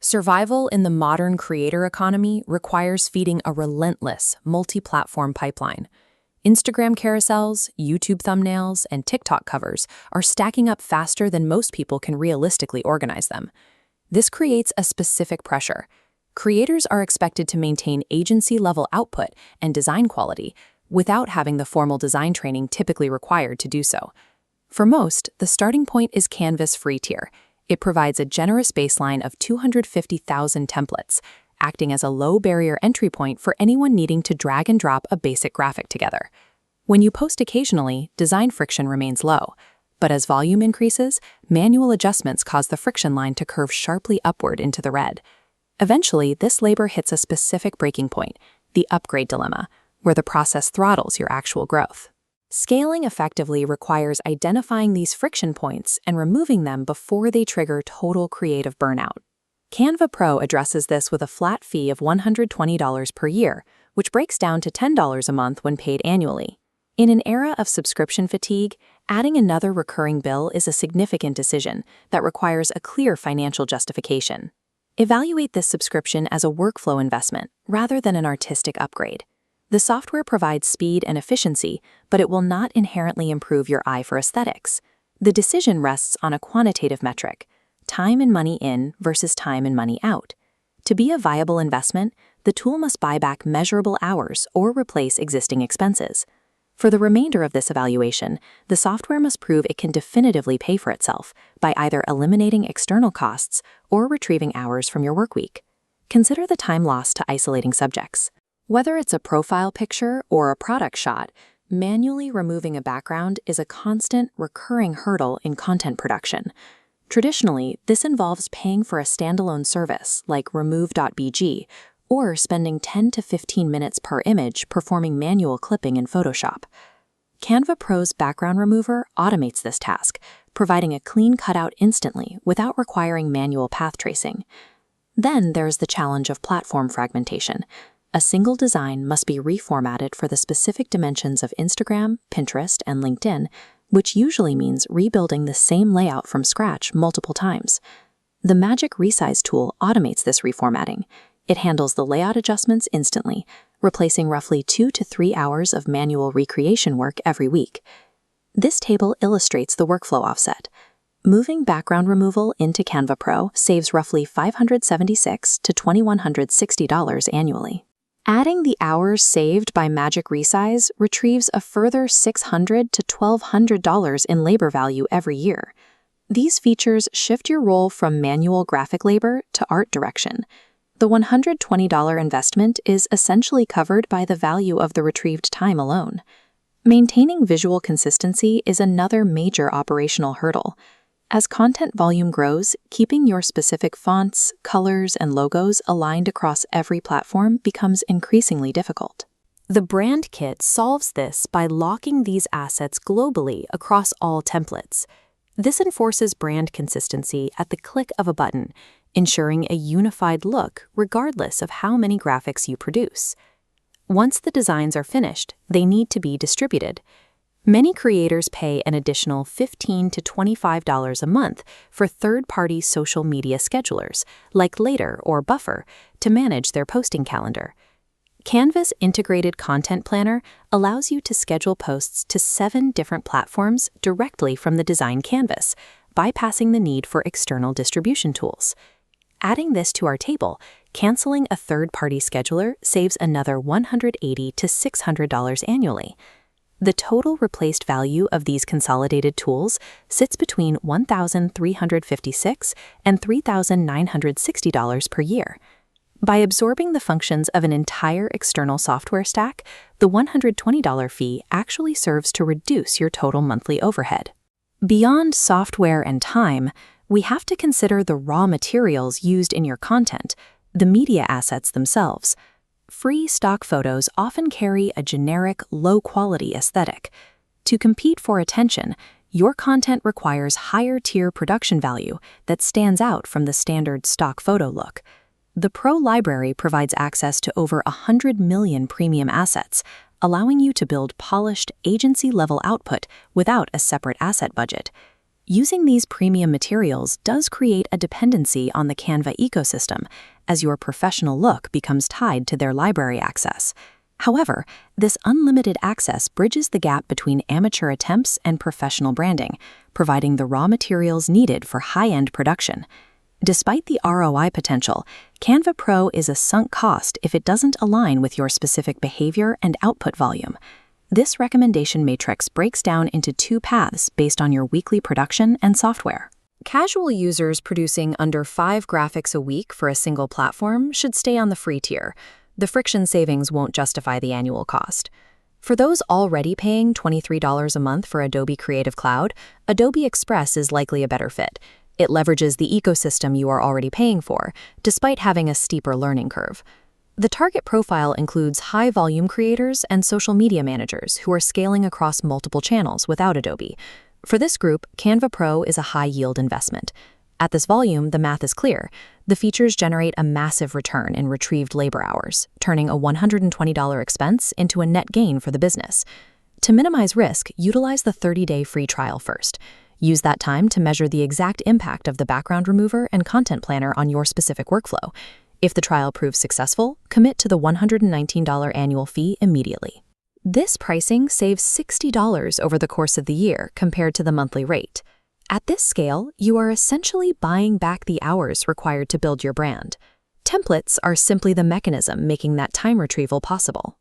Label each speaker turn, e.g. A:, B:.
A: Survival in the modern creator economy requires feeding a relentless, multi-platform pipeline. Instagram carousels, YouTube thumbnails, and TikTok covers are stacking up faster than most people can realistically organize them. This creates a specific pressure. Creators are expected to maintain agency-level output and design quality without having the formal design training typically required to do so. For most, the starting point is Canva's free tier. It provides a generous baseline of 250,000 templates, acting as a low-barrier entry point for anyone needing to drag and drop a basic graphic together. When you post occasionally, design friction remains low. But as volume increases, manual adjustments cause the friction line to curve sharply upward into the red. Eventually, this labor hits a specific breaking point, the upgrade dilemma, where the process throttles your actual growth. Scaling effectively requires identifying these friction points and removing them before they trigger total creative burnout. Canva Pro addresses this with a flat fee of $120 per year, which breaks down to $10 a month when paid annually. In an era of subscription fatigue, adding another recurring bill is a significant decision that requires a clear financial justification. Evaluate this subscription as a workflow investment rather than an artistic upgrade. The software provides speed and efficiency, but it will not inherently improve your eye for aesthetics. The decision rests on a quantitative metric, time and money in versus time and money out. To be a viable investment, the tool must buy back measurable hours or replace existing expenses. For the remainder of this evaluation, the software must prove it can definitively pay for itself by either eliminating external costs or retrieving hours from your workweek. Consider the time lost to isolating subjects. Whether it's a profile picture or a product shot, manually removing a background is a constant, recurring hurdle in content production. Traditionally, this involves paying for a standalone service like remove.bg or spending 10 to 15 minutes per image performing manual clipping in Photoshop. Canva Pro's background remover automates this task, providing a clean cutout instantly without requiring manual path tracing. Then there's the challenge of platform fragmentation. A single design must be reformatted for the specific dimensions of Instagram, Pinterest, and LinkedIn, which usually means rebuilding the same layout from scratch multiple times. The magic Resize tool automates this reformatting. It handles the layout adjustments instantly, replacing roughly 2 to 3 hours of manual recreation work every week. This table illustrates the workflow offset. Moving background removal into Canva Pro saves roughly $576 to $2,160 annually. Adding the hours saved by Magic Resize retrieves a further $600 to $1,200 in labor value every year. These features shift your role from manual graphic labor to art direction. The $120 investment is essentially covered by the value of the retrieved time alone. Maintaining visual consistency is another major operational hurdle. As content volume grows, keeping your specific fonts, colors, and logos aligned across every platform becomes increasingly difficult. The Brand Kit solves this by locking these assets globally across all templates. This enforces brand consistency at the click of a button, ensuring a unified look regardless of how many graphics you produce. Once the designs are finished, they need to be distributed. Many creators pay an additional $15 to $25 a month for third-party social media schedulers, like Later or Buffer, to manage their posting calendar. Canva's integrated content planner allows you to schedule posts to 7 different platforms directly from the design canvas, bypassing the need for external distribution tools. Adding this to our table, canceling a third-party scheduler saves another $180 to $600 annually. The total replaced value of these consolidated tools sits between $1,356 and $3,960 per year. By absorbing the functions of an entire external software stack, the $120 fee actually serves to reduce your total monthly overhead. Beyond software and time, we have to consider the raw materials used in your content, the media assets themselves. Free stock photos often carry a generic, low-quality aesthetic. To compete for attention, your content requires higher-tier production value that stands out from the standard stock photo look. The Pro library provides access to over 100 million premium assets, allowing you to build polished, agency-level output without a separate asset budget. Using these premium materials does create a dependency on the Canva ecosystem, as your professional look becomes tied to their library access. However, this unlimited access bridges the gap between amateur attempts and professional branding, providing the raw materials needed for high-end production. Despite the ROI potential, Canva Pro is a sunk cost if it doesn't align with your specific behavior and output volume. This recommendation matrix breaks down into two paths based on your weekly production and software. Casual users producing under 5 graphics a week for a single platform should stay on the free tier. The friction savings won't justify the annual cost. For those already paying $23 a month for Adobe Creative Cloud, Adobe Express is likely a better fit. It leverages the ecosystem you are already paying for, despite having a steeper learning curve. The target profile includes high-volume creators and social media managers who are scaling across multiple channels without Adobe. For this group, Canva Pro is a high-yield investment. At this volume, the math is clear. The features generate a massive return in retrieved labor hours, turning a $120 expense into a net gain for the business. To minimize risk, utilize the 30-day free trial first. Use that time to measure the exact impact of the background remover and content planner on your specific workflow. If the trial proves successful, commit to the $119 annual fee immediately. This pricing saves $60 over the course of the year compared to the monthly rate. At this scale, you are essentially buying back the hours required to build your brand. Templates are simply the mechanism making that time retrieval possible.